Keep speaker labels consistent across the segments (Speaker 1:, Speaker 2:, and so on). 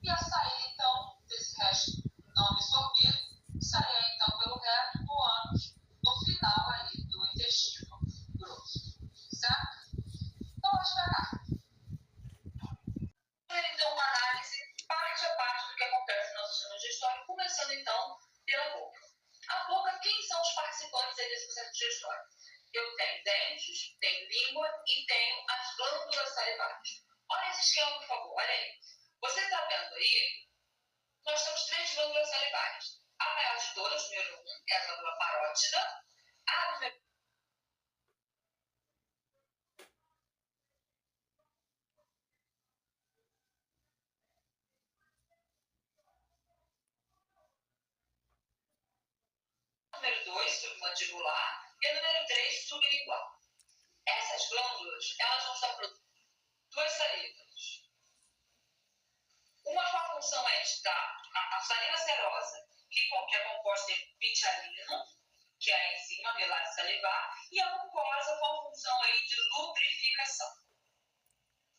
Speaker 1: e a sair, então, desse resto não absorvido, sair, então, pelo reto no ânus, no final aí do intestino grosso, certo? Então, vamos para cá. Então, uma análise parte a parte do que acontece no nosso sistema digestório, começando, então, pela boca. A boca, quem são os participantes aí desse processo digestório? Eu tenho dentes, tenho língua e tenho as glândulas salivares. Olha esse esquema, por favor, olha aí. Você está vendo aí? Nós temos 3 glândulas salivares. A maior de todas, número 1, é a glândula parótida. A número 2, submandibular, e a número 3, sublingual. Essas glândulas, elas vão estar produzindo 2 salivas. Uma com a função é de dar a salina serosa, que é composta de pitialino, que é a enzima milase salivar, e a mucosa com a função aí de lubrificação.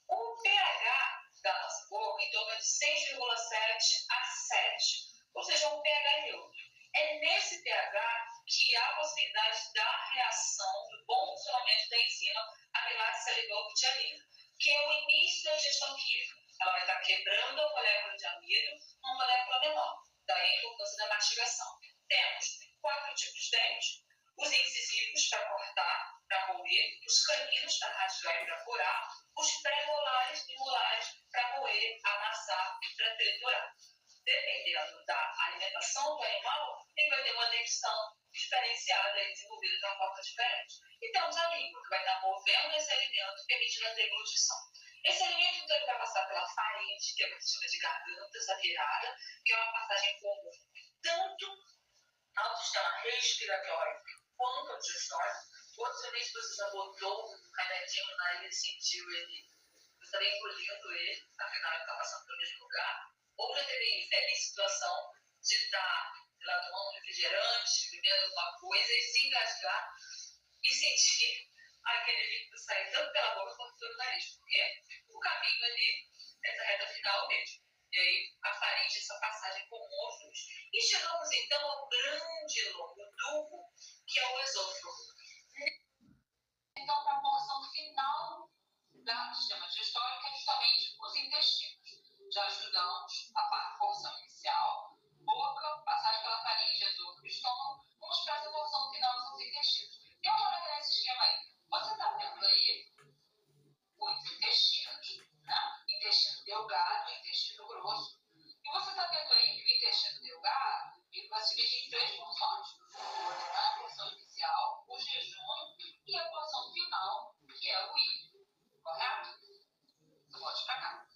Speaker 1: O pH da nossa boca em torno de 6,7 a 7, ou seja, um pH neutro. É nesse pH que há a possibilidade da reação, do bom funcionamento da enzima amilase salivar pitialina, que é o início da digestão química. Ela vai estar quebrando a molécula de amido numa molécula menor. Daí a importância da mastigação. Temos 4 tipos de dentes: os incisivos para cortar, para roer, os caninos para rasgar e para furar, os pré-molares e molares para roer, amassar e para triturar. Dependendo da alimentação do animal, ele vai ter uma dentição diferenciada e desenvolvida de uma forma diferente. E temos a língua, que vai estar movendo esse alimento, permitindo a deglutição. Esse alimento, então, ele vai passar pela faringe, que é o que se chama de garganta, essa virada, que é uma passagem comum tanto ao sistema respiratório quanto ao digestório. Possivelmente você já botou um canedinho no nariz e sentiu ele, você está engolindo ele, afinal ele está passando pelo mesmo lugar. Ou já teve infeliz situação de estar, tomando um refrigerante, bebendo alguma coisa e se engasgar e sentir aquele líquido sair tanto pela boca quanto pelo nariz, porque o caminho ali, essa reta final mesmo. E aí a faringe, essa passagem comum aos dois. E chegamos então ao grande lobo dubo, que é o esôfago. Então, para a porção final do sistema digestório, que é justamente os intestinos. Já ajudamos a porção inicial, boca, passagem pela faringe, esôfago e estômago. Vamos para essa porção final, são os intestinos. E olha nesse esquema aí. Você está vendo aí os intestinos, né? Intestino delgado e intestino grosso. E você está vendo aí que o intestino delgado ele vai se dividir em 3 porções. A porção inicial, o jejum e a porção final, que é o íleo. Correto? Então, pode para cá.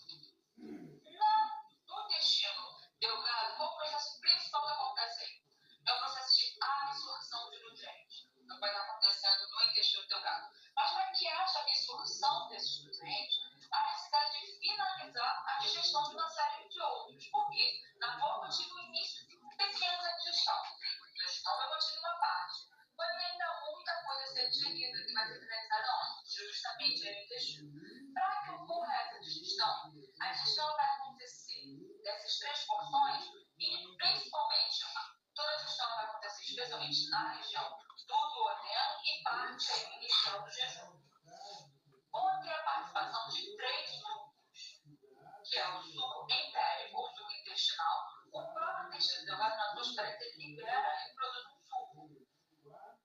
Speaker 1: No intestino delgado, qual é o processo principal que acontece aí? É o processo de absorção de nutrientes. Então, vai estar acontecendo no intestino delgado. Mas para que haja absorção desses nutrientes, há necessidade de finalizar a digestão de uma série de outros. Por quê? Na boca eu tive o início de pequena digestão. No estômago eu tive uma parte. Mas ainda há muita coisa a ser digerida, que vai ser finalizada onde? Justamente no intestino. Para que ocorra essa digestão, a digestão vai acontecer dessas 3 porções e principalmente toda a digestão vai acontecer especialmente na região do duodeno e parte aí inicial do jejum. Vão ter a participação de 3 sucos, que é o suco entérico ou suco intestinal. O próprio intestino delgado, na atmosfera, ele libera e produz um suco.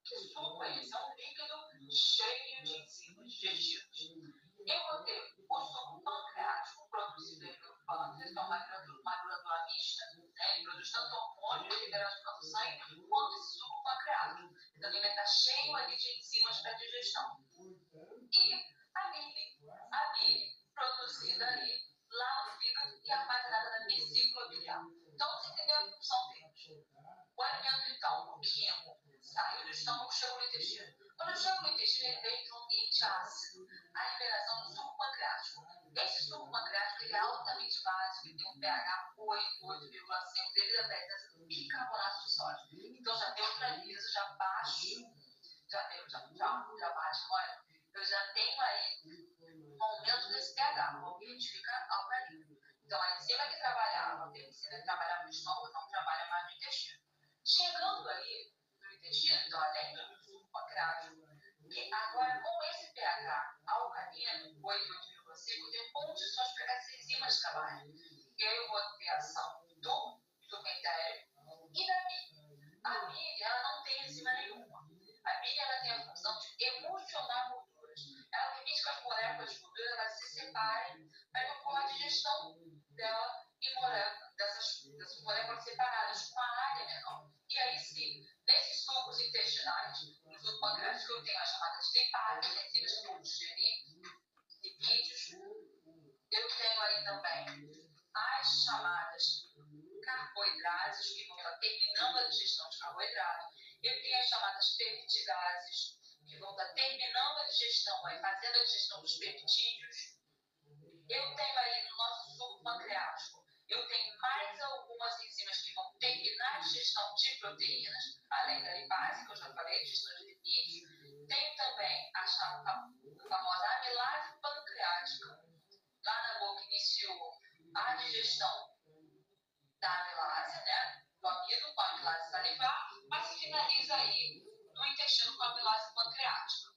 Speaker 1: Que suco é esse? É um líquido cheio de enzimas digestivas. Eu vou ter o suco pancreático, produzido pelo pâncreas, que é uma glândula mista, né? Ele produz tanto hormônio liberado no nosso sangue, quanto esse suco pancreático. Ele também vai estar cheio ali de enzimas para digestão. E a bile produzida ali lá no fígado e armazenada na vesícula biliar. Então, você entendeu a função deles. O alimento, então, o químico, saiu do estômago, chegou no intestino. Quando chega no intestino, ele vem para um ambiente ácido. A liberação do suco pancreático. Esse suco pancreático ele é altamente básico, ele tem um pH 8, 8,5, devido à presença do bicarbonato de sódio. Então, já neutralizo, já baixo, já baixo, olha, eu já tenho aí um aumento desse pH, o ambiente fica alcalino. Então, a enzima que trabalhava, a penicilina que trabalhava no estômago, não trabalha mais no intestino. Chegando ali no intestino, então, além do suco pancreático, que agora com esse pH alcalino, 8,5, eu tenho condições para que essas enzimas trabalhem. E aí eu vou ter a ação do suco entérico e da bile. A bile, ela não tem enzima nenhuma. A bile, ela tem a função de emulsionar gorduras. Ela permite que as moléculas de gordura elas se separem para que ocorra a digestão dela dessas moléculas separadas com uma área menor. E aí sim, nesses sucos intestinais, no suco pancreático, eu tenho as chamadas lipáticas, enzimas que vão digerir lipídios. Eu tenho aí também as chamadas carboidrases, que vão estar terminando a digestão de carboidrato. Eu tenho as chamadas peptidases, que vão estar terminando a digestão, fazendo a digestão dos peptídeos. Eu tenho aí no nosso suco pancreático, eu tenho mais algumas enzimas que vão terminar a digestão de proteínas, além da lipase, que eu já falei, digestão de lipídios. Tenho também a famosa amilase pancreática. Lá na boca iniciou a digestão da amilase, né, do amido com a amilase salivar, mas se finaliza aí no intestino com a amilase pancreática.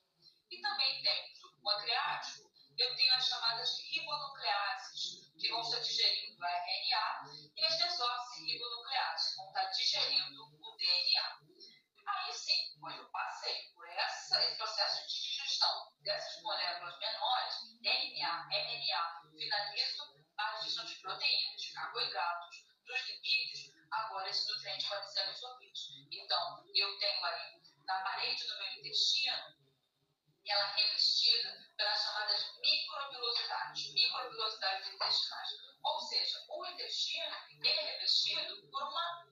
Speaker 1: E também tem no suco pancreático, eu tenho as chamadas ribonucleases, que vão estar digerindo o RNA, e as desoxirribonucleases, que vão estar digerindo o DNA. Aí sim, quando eu passei por esse processo de digestão dessas moléculas menores, DNA, MNA, finalizo a digestão de proteínas, de carboidratos, dos lipídios, agora esses nutrientes podem ser absorvidos. Então, eu tenho aí na parede do meu intestino, ela é revestida pelas chamadas microvilosidades intestinais. Ou seja, o intestino ele é revestido por uma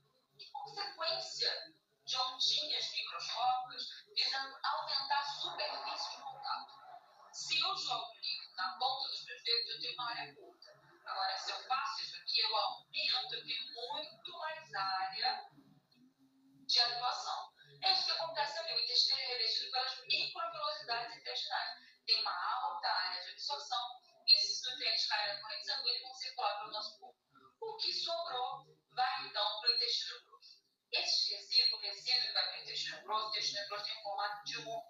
Speaker 1: consequência de ondinhas microscópicas visando aumentar a superfície de contato. Se eu jogo o líquido na ponta dos meus dedos, eu tenho uma área curta. Agora, se eu faço isso aqui, eu aumento, eu tenho muito mais área de atuação. É isso que acontece ali. O intestino é revestido pelas microvilosidades intestinais. Tem uma alta área de absorção e esses nutrientes caem na corrente sanguínea e vão circular pelo nosso corpo. O que sobrou vai então para o intestino grosso. Esse resíduo que vai para o intestino grosso tem o formato de um